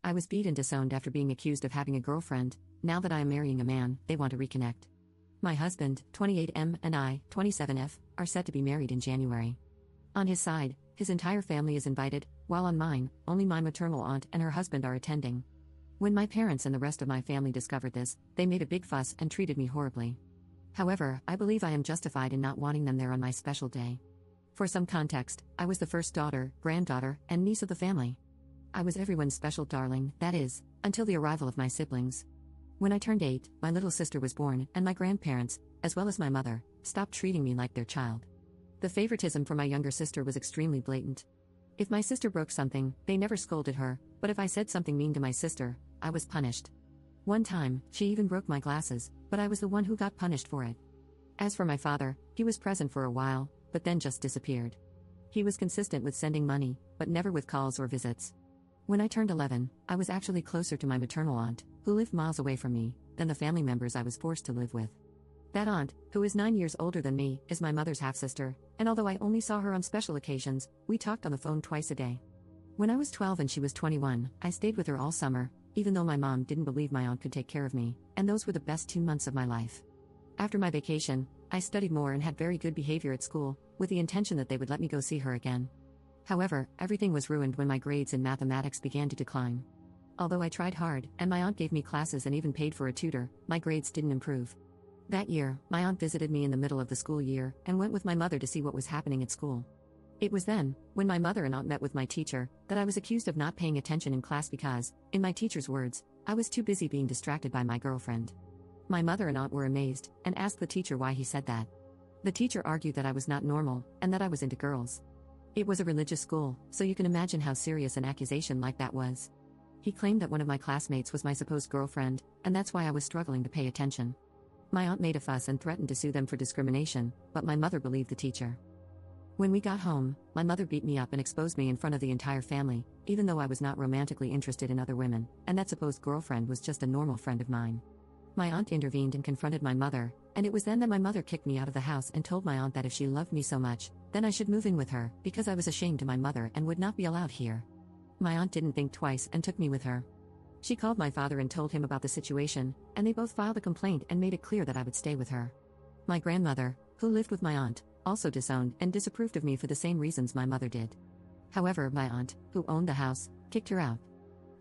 I was beat and disowned after being accused of having a girlfriend. Now that I am marrying a man, they want to reconnect. My husband, 28M, and I, 27F, are set to be married in January. On his side, his entire family is invited, while on mine, only my maternal aunt and her husband are attending. When my parents and the rest of my family discovered this, they made a big fuss and treated me horribly. However, I believe I am justified in not wanting them there on my special day. For some context, I was the first daughter, granddaughter, and niece of the family. I was everyone's special darling, that is, until the arrival of my siblings. When I turned 8, my little sister was born, and my grandparents, as well as my mother, stopped treating me like their child. The favoritism for my younger sister was extremely blatant. If my sister broke something, they never scolded her, but if I said something mean to my sister, I was punished. One time, she even broke my glasses, but I was the one who got punished for it. As for my father, he was present for a while, but then just disappeared. He was consistent with sending money, but never with calls or visits. When I turned 11, I was actually closer to my maternal aunt, who lived miles away from me, than the family members I was forced to live with. That aunt, who is 9 years older than me, is my mother's half-sister, and although I only saw her on special occasions, we talked on the phone twice a day. When I was 12 and she was 21, I stayed with her all summer, even though my mom didn't believe my aunt could take care of me, and those were the best 2 months of my life. After my vacation, I studied more and had very good behavior at school, with the intention that they would let me go see her again. However, everything was ruined when my grades in mathematics began to decline. Although I tried hard, and my aunt gave me classes and even paid for a tutor, my grades didn't improve. That year, my aunt visited me in the middle of the school year, and went with my mother to see what was happening at school. It was then, when my mother and aunt met with my teacher, that I was accused of not paying attention in class because, in my teacher's words, I was too busy being distracted by my girlfriend. My mother and aunt were amazed, and asked the teacher why he said that. The teacher argued that I was not normal, and that I was into girls. It was a religious school, so you can imagine how serious an accusation like that was. He claimed that one of my classmates was my supposed girlfriend, and that's why I was struggling to pay attention. My aunt made a fuss and threatened to sue them for discrimination, but my mother believed the teacher. When we got home, my mother beat me up and exposed me in front of the entire family, even though I was not romantically interested in other women, and that supposed girlfriend was just a normal friend of mine. My aunt intervened and confronted my mother, and it was then that my mother kicked me out of the house and told my aunt that if she loved me so much, then I should move in with her, because I was ashamed to my mother and would not be allowed here. My aunt didn't think twice and took me with her. She called my father and told him about the situation, and they both filed a complaint and made it clear that I would stay with her. My grandmother, who lived with my aunt, also disowned and disapproved of me for the same reasons my mother did. However, my aunt, who owned the house, kicked her out.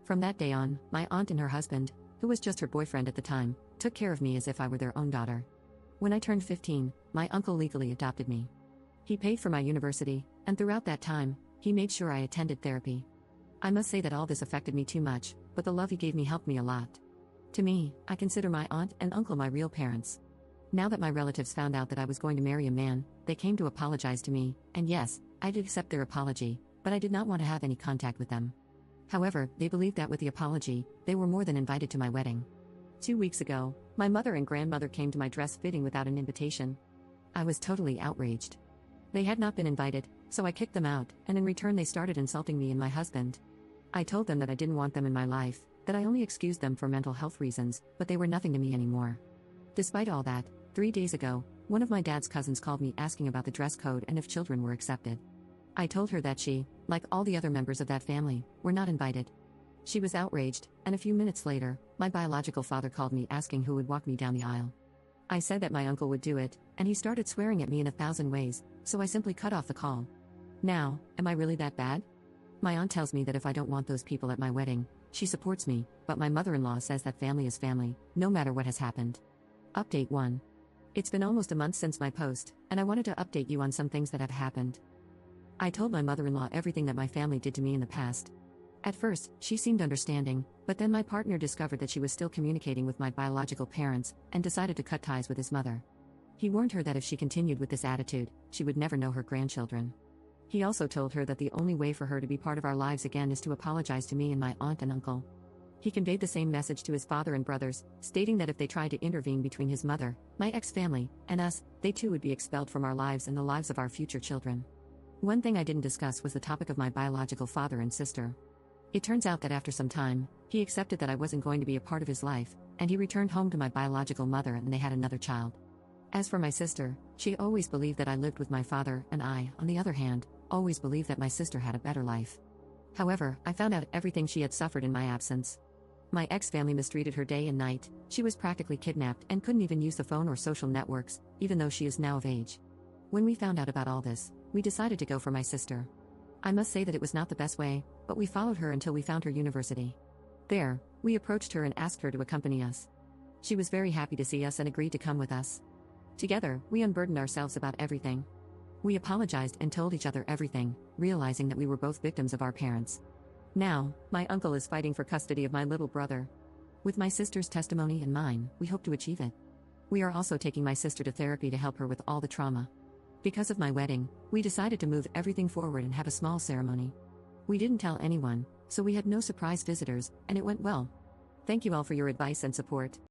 From that day on, my aunt and her husband, who was just her boyfriend at the time, took care of me as if I were their own daughter. When I turned 15, my uncle legally adopted me. He paid for my university, and throughout that time, he made sure I attended therapy. I must say that all this affected me too much, but the love he gave me helped me a lot. To me, I consider my aunt and uncle my real parents. Now that my relatives found out that I was going to marry a man, they came to apologize to me, and yes, I did accept their apology, but I did not want to have any contact with them. However, they believed that with the apology, they were more than invited to my wedding. 2 weeks ago, my mother and grandmother came to my dress fitting without an invitation. I was totally outraged. They had not been invited, so I kicked them out, and in return they started insulting me and my husband. I told them that I didn't want them in my life, that I only excused them for mental health reasons, but they were nothing to me anymore. Despite all that, 3 days ago, one of my dad's cousins called me asking about the dress code and if children were accepted. I told her that she, like all the other members of that family, were not invited. She was outraged, and a few minutes later, my biological father called me asking who would walk me down the aisle. I said that my uncle would do it, and he started swearing at me in 1,000 ways, so I simply cut off the call. Now, am I really that bad? My aunt tells me that if I don't want those people at my wedding, she supports me, but my mother-in-law says that family is family, no matter what has happened. Update 1. It's been almost a month since my post, and I wanted to update you on some things that have happened. I told my mother-in-law everything that my family did to me in the past. At first, she seemed understanding, but then my partner discovered that she was still communicating with my biological parents, and decided to cut ties with his mother. He warned her that if she continued with this attitude, she would never know her grandchildren. He also told her that the only way for her to be part of our lives again is to apologize to me and my aunt and uncle. He conveyed the same message to his father and brothers, stating that if they tried to intervene between his mother, my ex-family, and us, they too would be expelled from our lives and the lives of our future children. One thing I didn't discuss was the topic of my biological father and sister. It turns out that after some time, he accepted that I wasn't going to be a part of his life, and he returned home to my biological mother and they had another child. As for my sister, she always believed that I lived with my father, and I, on the other hand, always believed that my sister had a better life. However, I found out everything she had suffered in my absence. My ex-family mistreated her day and night. She was practically kidnapped and couldn't even use the phone or social networks, even though she is now of age. When we found out about all this, we decided to go for my sister. I must say that it was not the best way, but we followed her until we found her university. There, we approached her and asked her to accompany us. She was very happy to see us and agreed to come with us. Together, we unburdened ourselves about everything. We apologized and told each other everything, realizing that we were both victims of our parents. Now, my uncle is fighting for custody of my little brother. With my sister's testimony and mine, we hope to achieve it. We are also taking my sister to therapy to help her with all the trauma. Because of my wedding, we decided to move everything forward and have a small ceremony. We didn't tell anyone, so we had no surprise visitors, and it went well. Thank you all for your advice and support.